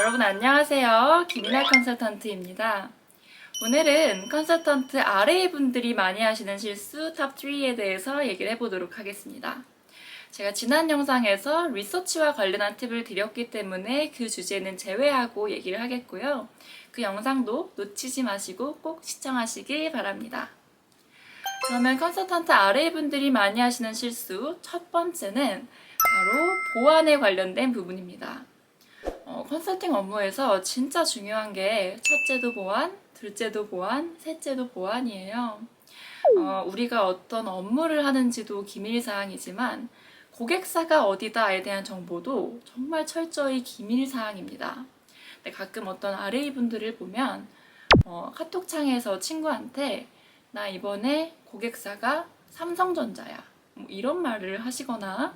여러분 안녕하세요. 김이나 컨설턴트입니다. 오늘은 컨설턴트 RA 분들이 많이 하시는 실수 탑 3에 대해서 얘기를 해보도록 하겠습니다. 제가 지난 영상에서 리서치와 관련한 팁을 드렸기 때문에 그 주제는 제외하고 얘기를 하겠고요. 그 영상도 놓치지 마시고 꼭 시청하시길 바랍니다. 그러면 컨설턴트 RA 분들이 많이 하시는 실수 첫 번째는 바로 보안에 관련된 부분입니다. 컨설팅 업무에서 진짜 중요한 게 첫째도 보안, 둘째도 보안, 셋째도 보안이에요. 우리가 어떤 업무를 하는지도 기밀사항이지만 고객사가 어디다에 대한 정보도 정말 철저히 기밀사항입니다. 근데 가끔 어떤 RA 분들을 보면 카톡창에서 친구한테 나 이번에 고객사가 삼성전자야 뭐 이런 말을 하시거나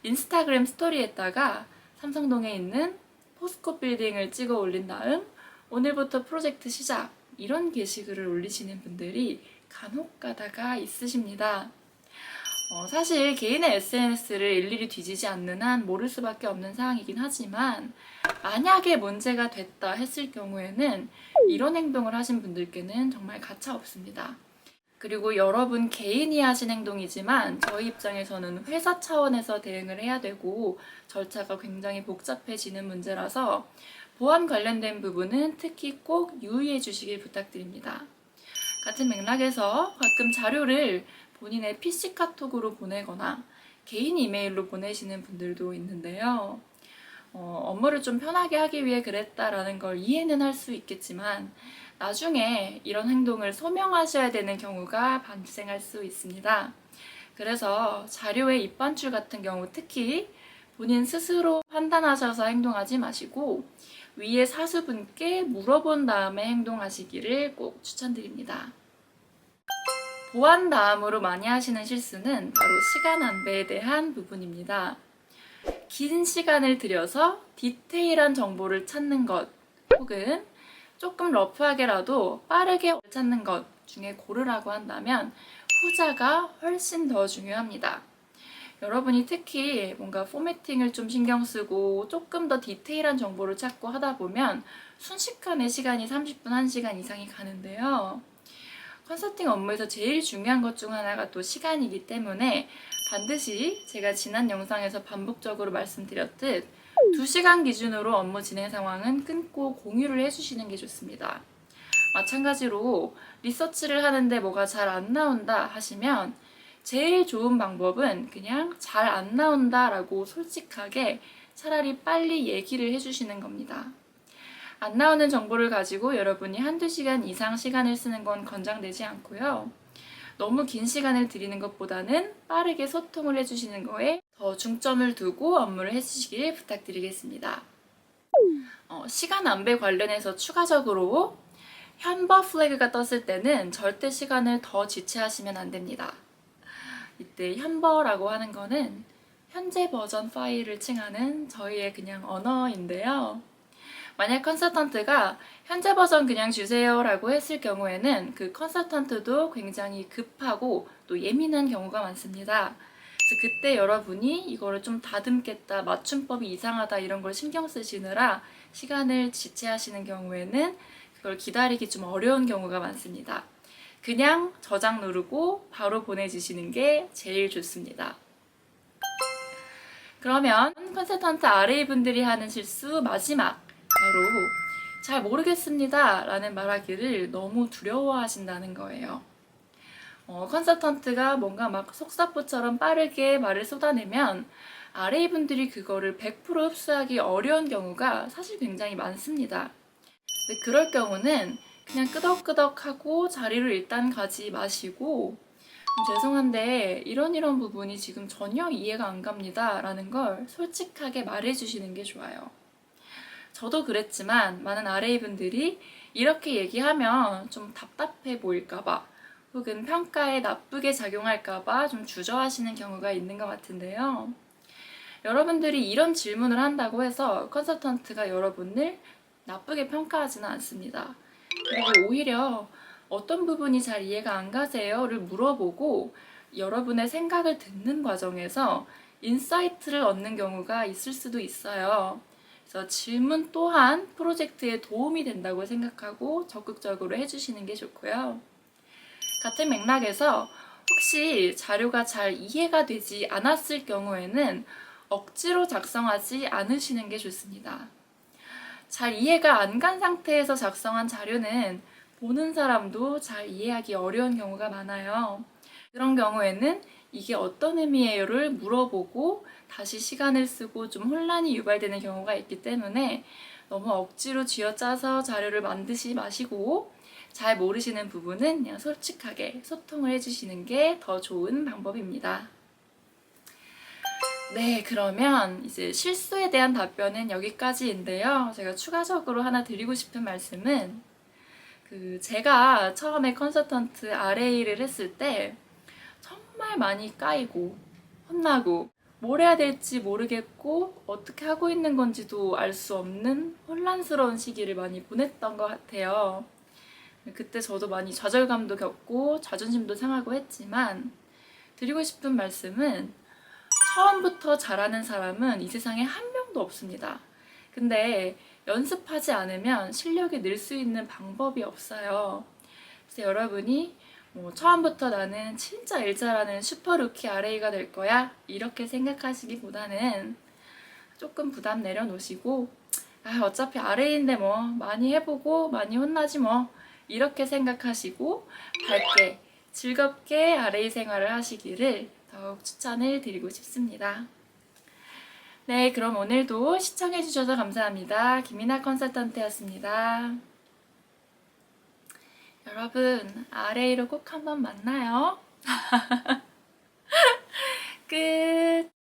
인스타그램 스토리에다가 삼성동에 있는 포스코 빌딩을 찍어 올린 다음 오늘부터 프로젝트 시작 이런 게시글을 올리시는 분들이 간혹 가다가 있으십니다. 사실 개인의 SNS를 일일이 뒤지지 않는 한 모를 수밖에 없는 상황이긴 하지만 만약에 문제가 됐다 했을 경우에는 이런 행동을 하신 분들께는 정말 가차 없습니다. 그리고 여러분 개인이 하신 행동이지만 저희 입장에서는 회사 차원에서 대응을 해야 되고 절차가 굉장히 복잡해지는 문제라서 보안 관련된 부분은 특히 꼭 유의해 주시길 부탁드립니다. 같은 맥락에서 가끔 자료를 본인의 PC 카톡으로 보내거나 개인 이메일로 보내시는 분들도 있는데요. 업무를 좀 편하게 하기 위해 그랬다라는 걸 이해는 할 수 있겠지만 나중에 이런 행동을 소명하셔야 되는 경우가 발생할 수 있습니다. 그래서 자료의 입반출 같은 경우 특히 본인 스스로 판단하셔서 행동하지 마시고 위에 사수분께 물어본 다음에 행동하시기를 꼭 추천드립니다. 보안 다음으로 많이 하시는 실수는 바로 시간 안배에 대한 부분입니다. 긴 시간을 들여서 디테일한 정보를 찾는 것 혹은 조금 러프하게라도 빠르게 찾는 것 중에 고르라고 한다면 후자가 훨씬 더 중요합니다. 여러분이 특히 뭔가 포매팅을 좀 신경 쓰고 조금 더 디테일한 정보를 찾고 하다 보면 순식간에 시간이 30분, 1시간 이상이 가는데요. 컨설팅 업무에서 제일 중요한 것 중 하나가 또 시간이기 때문에 반드시 제가 지난 영상에서 반복적으로 말씀드렸듯 2시간 기준으로 업무 진행 상황은 끊고 공유를 해주시는 게 좋습니다. 마찬가지로 리서치를 하는데 뭐가 잘 안 나온다 하시면 제일 좋은 방법은 그냥 잘 안 나온다 라고 솔직하게 차라리 빨리 얘기를 해주시는 겁니다. 안 나오는 정보를 가지고 여러분이 1~2시간 이상 시간을 쓰는 건 권장되지 않고요. 너무 긴 시간을 들이는 것보다는 빠르게 소통을 해주시는 거에 더 중점을 두고 업무를 해주시길 부탁드리겠습니다. 시간 안배 관련해서 추가적으로 현버 플래그가 떴을 때는 절대 시간을 더 지체하시면 안 됩니다. 이때 현버라고 하는 거는 현재 버전 파일을 칭하는 저희의 그냥 언어인데요. 만약 컨설턴트가 현재 버전 그냥 주세요 라고 했을 경우에는 그 컨설턴트도 굉장히 급하고 또 예민한 경우가 많습니다. 그래서 그때 여러분이 이거를 좀 다듬겠다, 맞춤법이 이상하다 이런 걸 신경 쓰시느라 시간을 지체하시는 경우에는 그걸 기다리기 좀 어려운 경우가 많습니다. 그냥 저장 누르고 바로 보내주시는 게 제일 좋습니다. 그러면 컨설턴트 RA 분들이 하는 실수 마지막 바로 잘 모르겠습니다 라는 말하기를 너무 두려워하신다는 거예요. 컨설턴트가 뭔가 막 속사포처럼 빠르게 말을 쏟아내면 RA 분들이 그거를 100% 흡수하기 어려운 경우가 사실 굉장히 많습니다. 근데 그럴 경우는 그냥 끄덕끄덕하고 자리를 일단 가지 마시고 죄송한데 이런 부분이 지금 전혀 이해가 안 갑니다 라는 걸 솔직하게 말해주시는 게 좋아요. 저도 그랬지만 많은 RA 분들이 이렇게 얘기하면 좀 답답해 보일까봐 혹은 평가에 나쁘게 작용할까봐 좀 주저하시는 경우가 있는 것 같은데요. 여러분들이 이런 질문을 한다고 해서 컨설턴트가 여러분을 나쁘게 평가하지는 않습니다. 그리고 오히려 어떤 부분이 잘 이해가 안 가세요?를 물어보고 여러분의 생각을 듣는 과정에서 인사이트를 얻는 경우가 있을 수도 있어요. 그래서 질문 또한 프로젝트에 도움이 된다고 생각하고 적극적으로 해주시는 게 좋고요. 같은 맥락에서 혹시 자료가 잘 이해가 되지 않았을 경우에는 억지로 작성하지 않으시는 게 좋습니다. 잘 이해가 안 간 상태에서 작성한 자료는 보는 사람도 잘 이해하기 어려운 경우가 많아요. 그런 경우에는 이게 어떤 의미예요를 물어보고 다시 시간을 쓰고 좀 혼란이 유발되는 경우가 있기 때문에 너무 억지로 쥐어짜서 자료를 만드시 마시고 잘 모르시는 부분은 그냥 솔직하게 소통을 해주시는 게 더 좋은 방법입니다. 네, 그러면 이제 실수에 대한 답변은 여기까지인데요. 제가 추가적으로 하나 드리고 싶은 말씀은 제가 처음에 컨설턴트 RA를 했을 때 정말 많이 까이고 혼나고 뭘 해야 될지 모르겠고 어떻게 하고 있는 건지도 알 수 없는 혼란스러운 시기를 많이 보냈던 것 같아요. 그때 저도 많이 좌절감도 겪고 자존심도 상하고 했지만 드리고 싶은 말씀은 처음부터 잘하는 사람은 이 세상에 한 명도 없습니다. 근데 연습하지 않으면 실력이 늘 수 있는 방법이 없어요. 그래서 여러분이 처음부터 나는 진짜 일 잘하는 슈퍼루키 RA가 될 거야 이렇게 생각하시기보다는 조금 부담 내려놓으시고 어차피 RA인데 뭐 많이 해보고 많이 혼나지 뭐 이렇게 생각하시고 밝게 즐겁게 RA 생활을 하시기를 더욱 추천을 드리고 싶습니다. 네, 그럼 오늘도 시청해주셔서 감사합니다. 김이나 컨설턴트였습니다. 여러분, RA로 꼭 한번 만나요. 끝!